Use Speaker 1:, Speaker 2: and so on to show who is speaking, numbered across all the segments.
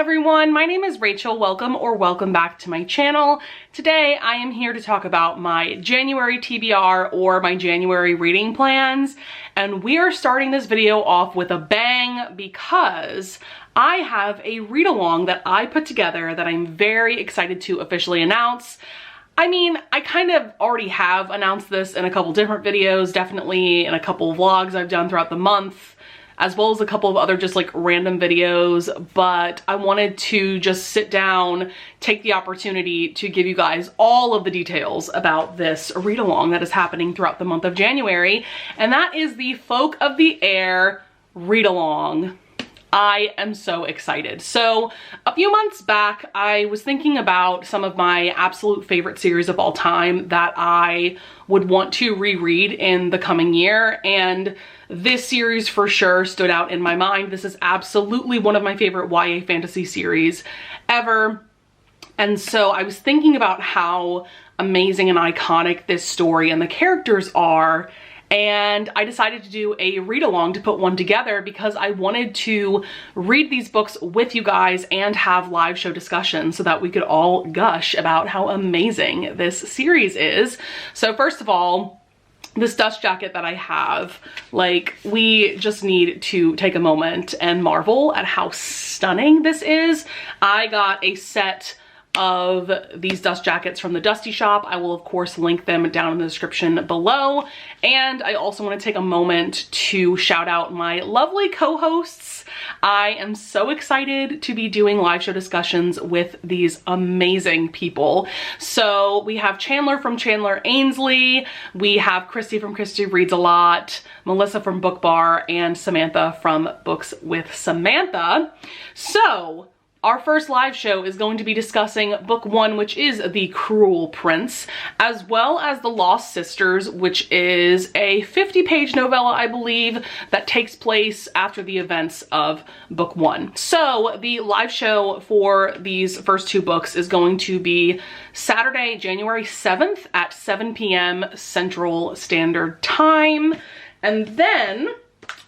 Speaker 1: everyone, my name is Rachel. Welcome back to my channel. Today I am here to talk about my January TBR or my January reading plans, and we are starting this video off with a bang because I have a read-along that I put together that I'm very excited to officially announce. I mean, I kind of already have announced this in a couple different videos, definitely in a couple vlogs I've done throughout the month, as well as a couple of other just like random videos, but I wanted to just sit down, take the opportunity to give you guys all of the details about this read-along that is happening throughout the month of January, and that is the Folk of the Air read-along. I am so excited. So a few months back, I was thinking about some of my absolute favorite series of all time that I would want to reread in the coming year, and this series for sure stood out in my mind. This is absolutely one of my favorite YA fantasy series ever. And so I was thinking about how amazing and iconic this story and the characters are, and I decided to do a read-along to put one together because I wanted to read these books with you guys and have live show discussions so that we could all gush about how amazing this series is. So first of all, this dust jacket that I have, like, we just need to take a moment and marvel at how stunning this is. I got a set of these dust jackets from the Dusty Shop. I will of course link them down in the description below. And I also want to take a moment to shout out my lovely co-hosts. I am so excited to be doing live show discussions with these amazing people. So we have Chandler from Chandler Ainsley, we have Christy from Christy Reads a Lot, Melissa from Book Bar, and Samantha from Books with Samantha. So our first live show is going to be discussing book one, which is The Cruel Prince, as well as The Lost Sisters, which is a 50-page novella, I believe, that takes place after the events of book one. So the live show for these first two books is going to be Saturday, January 7th at 7 p.m. Central Standard Time. And then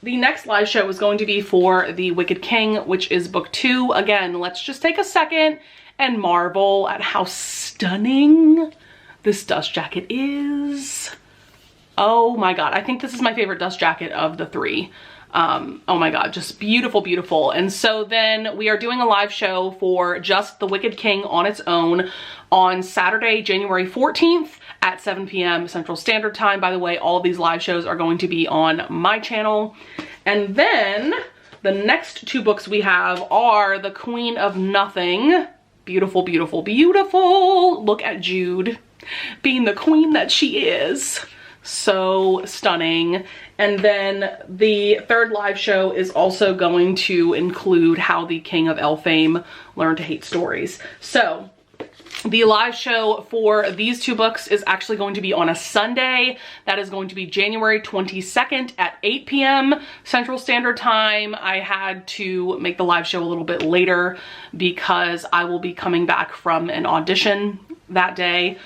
Speaker 1: the next live show is going to be for The Wicked King, which is book two. Again, let's just take a second and marvel at how stunning this dust jacket is. Oh my god, I think this is my favorite dust jacket of the three. Oh my god, just beautiful, beautiful. And so then we are doing a live show for just The Wicked King on its own on Saturday, January 14th at 7 p.m. Central Standard Time. By the way, all of these live shows are going to be on my channel. And then the next two books we have are The Queen of Nothing. Beautiful, beautiful, beautiful. Look at Jude being the queen that she is. So stunning. And then the third live show is also going to include How the King of Elfhame Learned to Hate Stories. So the live show for these two books is actually going to be on a Sunday. That is going to be January 22nd at 8 p.m. Central Standard Time. I had to make the live show a little bit later because I will be coming back from an audition that day.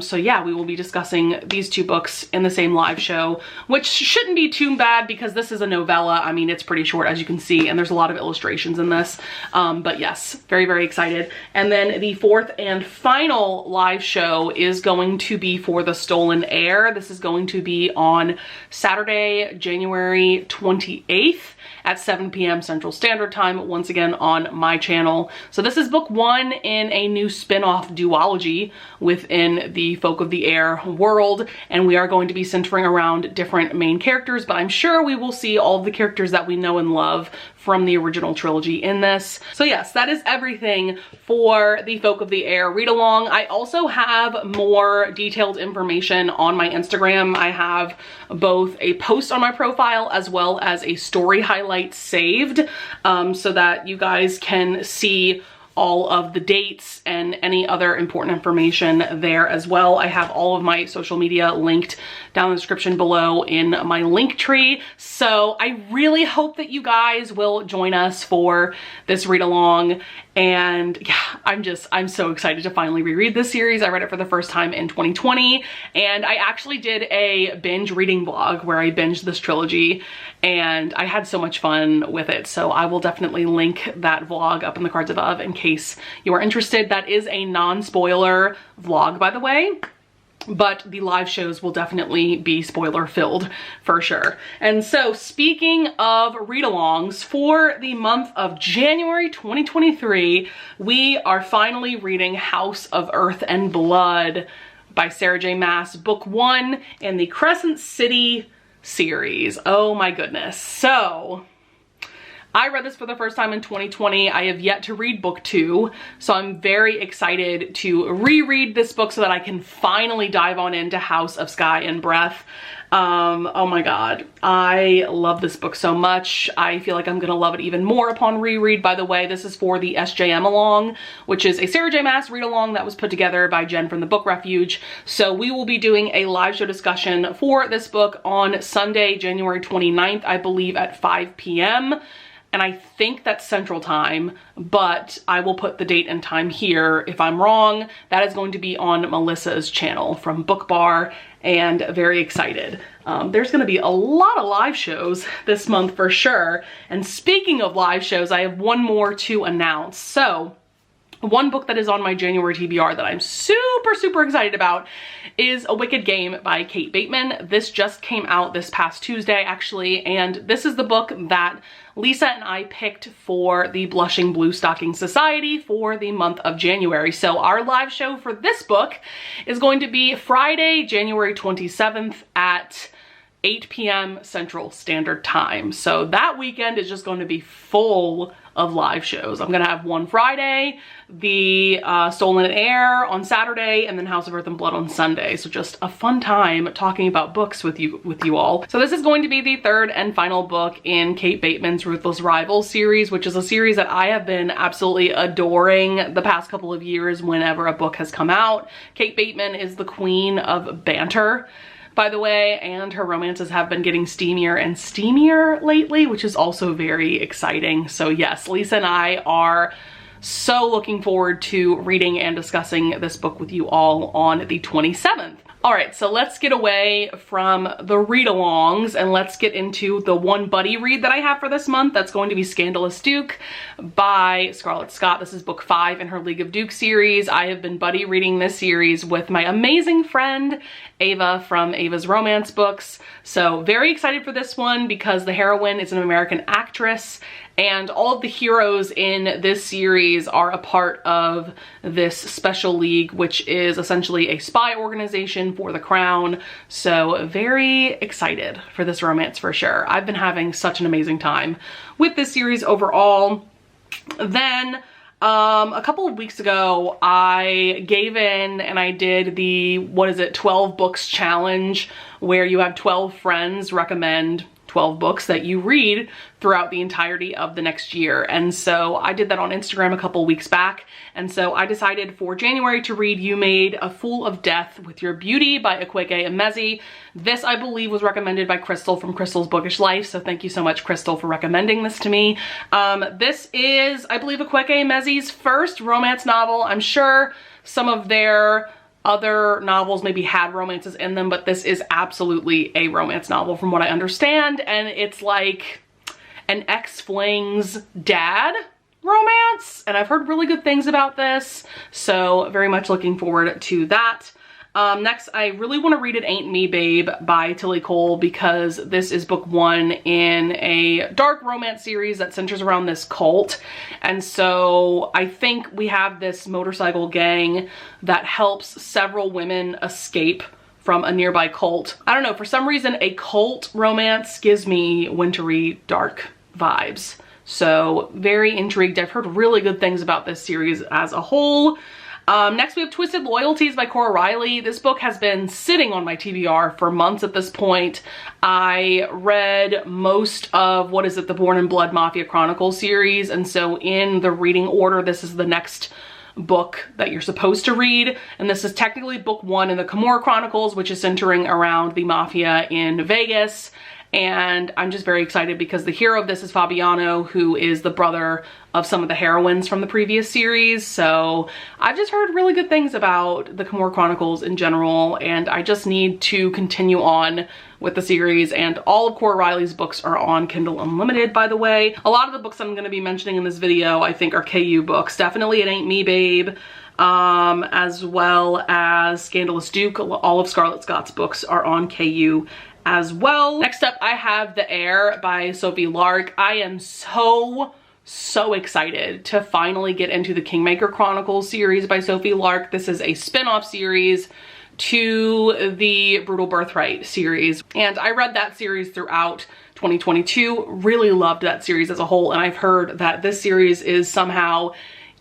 Speaker 1: So yeah, we will be discussing these two books in the same live show, which shouldn't be too bad because this is a novella. I mean, it's pretty short, as you can see, and there's a lot of illustrations in this. But yes, very, very excited. And then the fourth and final live show is going to be for The Stolen Heir. This is going to be on Saturday, January 28th. At 7 p.m. Central Standard Time, once again on my channel. So this is book one in a new spin-off duology within the Folk of the Air world, and we are going to be centering around different main characters, but I'm sure we will see all of the characters that we know and love from the original trilogy in this. So yes, that is everything for the Folk of the Air read-along. I also have more detailed information on my Instagram. I have both a post on my profile as well as a story highlight saved so that you guys can see all of the dates and any other important information there as well. I have all of my social media linked down in the description below in my link tree. So I really hope that you guys will join us for this read along And yeah, I'm so excited to finally reread this series. I read it for the first time in 2020, and I actually did a binge reading vlog where I binged this trilogy, and I had so much fun with it. So I will definitely link that vlog up in the cards above in case you are interested. That is a non-spoiler vlog, by the way, but the live shows will definitely be spoiler filled for sure. And so speaking of read-alongs, for the month of January 2023, we are finally reading House of Earth and Blood by Sarah J. Maas, book 1 in the Crescent City series. Oh my goodness. So I read this for the first time in 2020. I have yet to read book 2, so I'm very excited to reread this book so that I can finally dive on into House of Sky and Breath. Oh my god, I love this book so much. I feel like I'm gonna love it even more upon reread. By the way, this is for the SJM Along, which is a Sarah J. Maas read-along that was put together by Jen from the Book Refuge. So we will be doing a live show discussion for this book on Sunday, January 29th, I believe at 5 p.m. And I think that's Central Time, but I will put the date and time here if I'm wrong. That is going to be on Melissa's channel from Book Bar, and very excited. There's gonna be a lot of live shows this month for sure. And speaking of live shows, I have one more to announce. So one book that is on my January TBR that I'm super excited about is A Wicked Game by Kate Bateman. This just came out this past Tuesday actually, and this is the book that Lisa and I picked for the Blushing Blue Stocking Society for the month of January. So our live show for this book is going to be Friday, January 27th at 8 p.m. Central Standard Time. So that weekend is just going to be full of live shows. I'm gonna have one Friday, the Stolen Heir on Saturday, and then House of Earth and Blood on Sunday. So just a fun time talking about books with you all. So this is going to be the third and final book in Kate Bateman's Ruthless Rivals series, which is a series that I have been absolutely adoring the past couple of years whenever a book has come out. Kate Bateman is the queen of banter, by the way, and her romances have been getting steamier and steamier lately, which is also very exciting. So yes, Lisa and I are so looking forward to reading and discussing this book with you all on the 27th. All right, so let's get away from the read-alongs and let's get into the one buddy read that I have for this month. That's going to be Scandalous Duke by Scarlett Scott. This is book 5 in her League of Dukes series. I have been buddy reading this series with my amazing friend Ava from Ava's Romance Books. So very excited for this one because the heroine is an American actress, and all of the heroes in this series are a part of this special league, which is essentially a spy organization for the crown. So very excited for this romance for sure. I've been having such an amazing time with this series overall. Then a couple of weeks ago, I gave in and I did the, 12 books challenge, where you have 12 friends recommend 12 books that you read throughout the entirety of the next year. And so I did that on Instagram a couple weeks back. And so I decided for January to read You Made a Fool of Death with Your Beauty by Akweke Emezi. This, I believe, was recommended by Crystal from Crystal's Bookish Life. So thank you so much, Crystal, for recommending this to me. This is, I believe, Akweke Emezi's first romance novel. I'm sure some of their other novels maybe had romances in them, but this is absolutely a romance novel from what I understand, and it's like an ex-fling's dad romance, and I've heard really good things about this, so very much looking forward to that. Next, I really want to read It Ain't Me Babe by Tilly Cole, because this is book 1 in a dark romance series that centers around this cult. And so I think we have this motorcycle gang that helps several women escape from a nearby cult. I don't know, for some reason a cult romance gives me wintry dark vibes. So very intrigued. I've heard really good things about this series as a whole. Next we have Twisted Loyalties by Cora Riley. This book has been sitting on my TBR for months at this point. I read most of, the Born in Blood Mafia Chronicles series, and so in the reading order, this is the next book that you're supposed to read, and this is technically book 1 in the Kimura Chronicles, which is centering around the mafia in Vegas. and I'm just very excited because the hero of this is Fabiano, who is the brother of some of the heroines from the previous series. So I've just heard really good things about the Camorra Chronicles in general, and I just need to continue on with the series. And all of Cora Riley's books are on Kindle Unlimited, by the way. A lot of the books I'm going to be mentioning in this video I think are KU books. Definitely It Ain't Me, Babe, as well as Scandalous Duke. All of Scarlett Scott's books are on KU as well. Next up, I have The Heir by Sophie Lark. I am so excited to finally get into the Kingmaker Chronicles series by Sophie Lark. This is a spin-off series to the Brutal Birthright series, and I read that series throughout 2022. Really loved that series as a whole, and I've heard that this series is somehow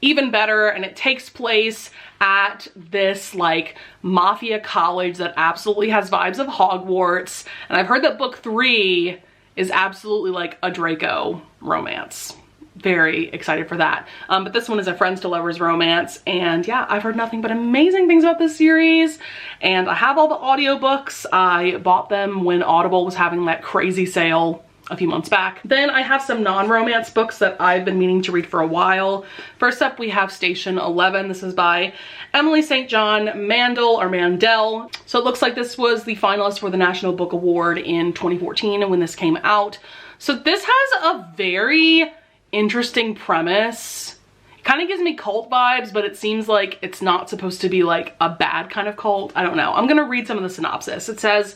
Speaker 1: even better, and it takes place at this like mafia college that absolutely has vibes of Hogwarts, and I've heard that book 3 is absolutely like a Draco romance. Very excited for that. But this one is a friends to lovers romance, and yeah, I've heard nothing but amazing things about this series, and I have all the audiobooks. I bought them when Audible was having that crazy sale a few months back. Then I have some non-romance books that I've been meaning to read for a while. First up, we have Station 11. This is by Emily St. John Mandel. So it looks like this was the finalist for the National Book Award in 2014 when this came out. So this has a very interesting premise. It kind of gives me cult vibes, but it seems like it's not supposed to be like a bad kind of cult. I don't know. I'm gonna read some of the synopsis. It says,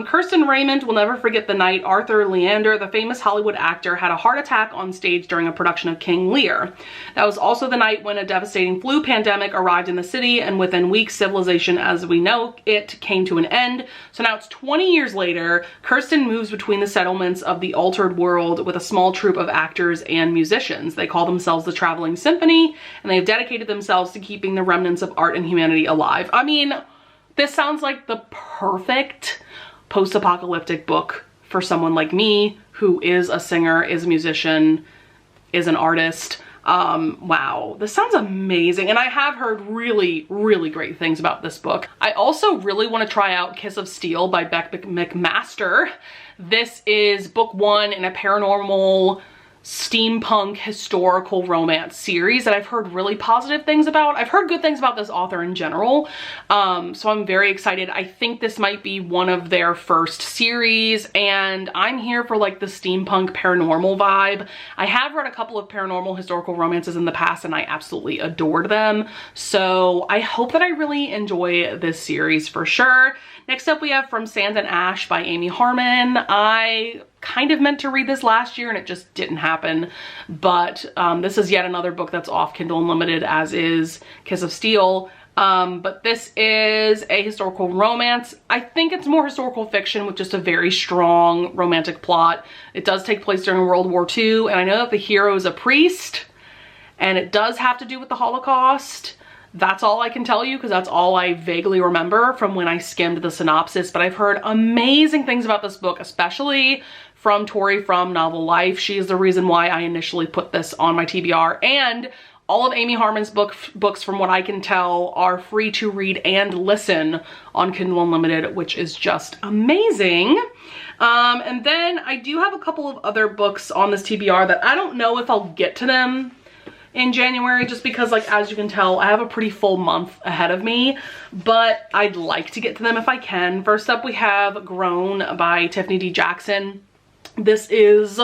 Speaker 1: Kirsten Raymond will never forget the night Arthur Leander, the famous Hollywood actor, had a heart attack on stage during a production of King Lear. That was also the night when a devastating flu pandemic arrived in the city, and within weeks, civilization as we know it came to an end. So now it's 20 years later. Kirsten moves between the settlements of the altered world with a small troupe of actors and musicians. They call themselves the Traveling Symphony, and they have dedicated themselves to keeping the remnants of art and humanity alive. I mean, this sounds like the perfect post-apocalyptic book for someone like me who is a singer, is a musician, is an artist. Wow, this sounds amazing, and I have heard really great things about this book. I also really want to try out Kiss of Steel by Beck McMaster. This is book 1 in a paranormal steampunk historical romance series that I've heard really positive things about. I've heard good things about this author in general, so I'm very excited. I think this might be one of their first series, and I'm here for like the steampunk paranormal vibe. I have read a couple of paranormal historical romances in the past, and I absolutely adored them, so I hope that I really enjoy this series for sure. Next up, we have From Sand and Ash by Amy Harmon. I kind of meant to read this last year and it just didn't happen, but this is yet another book that's off Kindle Unlimited, as is Kiss of Steel. But this is a historical romance. I think it's more historical fiction with just a very strong romantic plot. It does take place during World War II, and I know that the hero is a priest, and it does have to do with the Holocaust. That's all I can tell you because that's all I vaguely remember from when I skimmed the synopsis, but I've heard amazing things about this book, especially from Tori from Novel Life. She is the reason why I initially put this on my TBR, and all of Amy Harmon's books, from what I can tell, are free to read and listen on Kindle Unlimited, which is just amazing. And then I do have a couple of other books on this TBR that I don't know if I'll get to them in January, just because, like, as you can tell, I have a pretty full month ahead of me, but I'd like to get to them if I can. First up, we have Grown by Tiffany D. Jackson. This is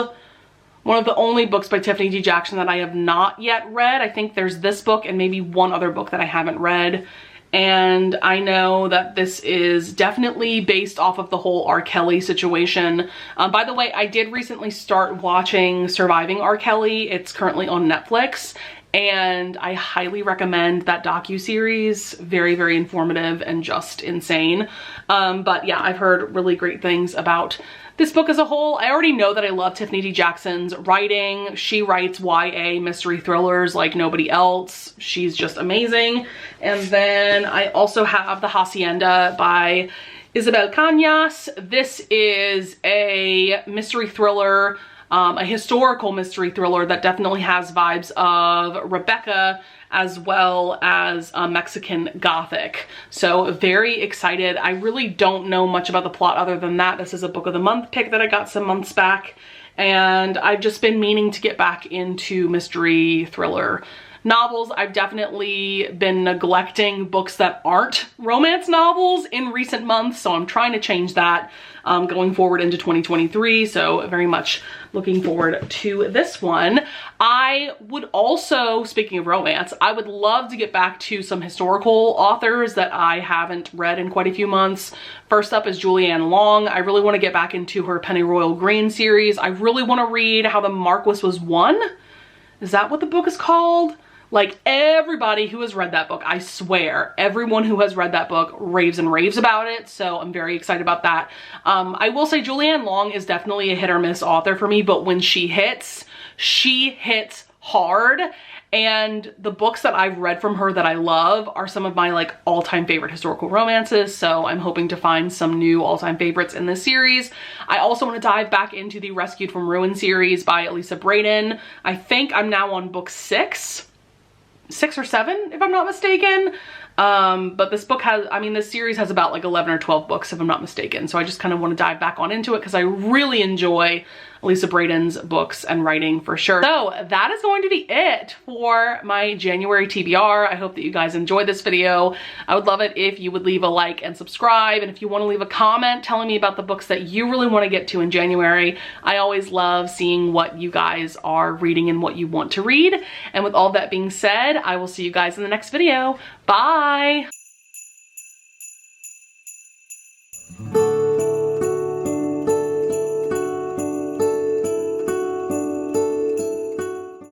Speaker 1: one of the only books by Tiffany D. Jackson that I have not yet read. I think there's this book and maybe one other book that I haven't read. And I know that this is definitely based off of the whole R. Kelly situation. By the way, I did recently start watching Surviving R. Kelly. It's currently on Netflix, and I highly recommend that docuseries. Very, very informative and just insane. But yeah, I've heard really great things about this book as a whole. I already know that I love Tiffany D. Jackson's writing. She writes YA mystery thrillers like nobody else. She's just amazing. And then I also have The Hacienda by Isabel Cañas. This is a mystery thriller a historical mystery thriller that definitely has vibes of Rebecca as well as Mexican Gothic. So very excited. I really don't know much about the plot other than that. This is a book of the month pick that I got some months back, and I've just been meaning to get back into mystery thriller novels. I've definitely been neglecting books that aren't romance novels in recent months, so I'm trying to change that going forward into 2023. So very much looking forward to this one. I would also, speaking of romance, I would love to get back to some historical authors that I haven't read in quite a few months. First up is Julianne Long. I really want to get back into her Pennyroyal Green series. I really want to read How the Marquess Was Won. Is that what the book is called? Like, everybody who has read that book, I swear, everyone who has read that book raves and raves about it, so I'm very excited about that. I will say Julianne Long is definitely a hit or miss author for me, but when she hits hard, and the books that I've read from her that I love are some of my like all-time favorite historical romances, so I'm hoping to find some new all-time favorites in this series. I also want to dive back into the Rescued from Ruin series by Elisa Braden. I think I'm now on book 6 or 7 if I'm not mistaken, but this book has, I mean, this series has about like 11 or 12 books if I'm not mistaken, so I just kind of want to dive back on into it because I really enjoy Elisa Braden's books and writing for sure. So that is going to be it for my January TBR. I hope that you guys enjoyed this video. I would love it if you would leave a like and subscribe, and if you want to leave a comment telling me about the books that you really want to get to in January. I always love seeing what you guys are reading and what you want to read. And with all that being said, I will see you guys in the next video. Bye!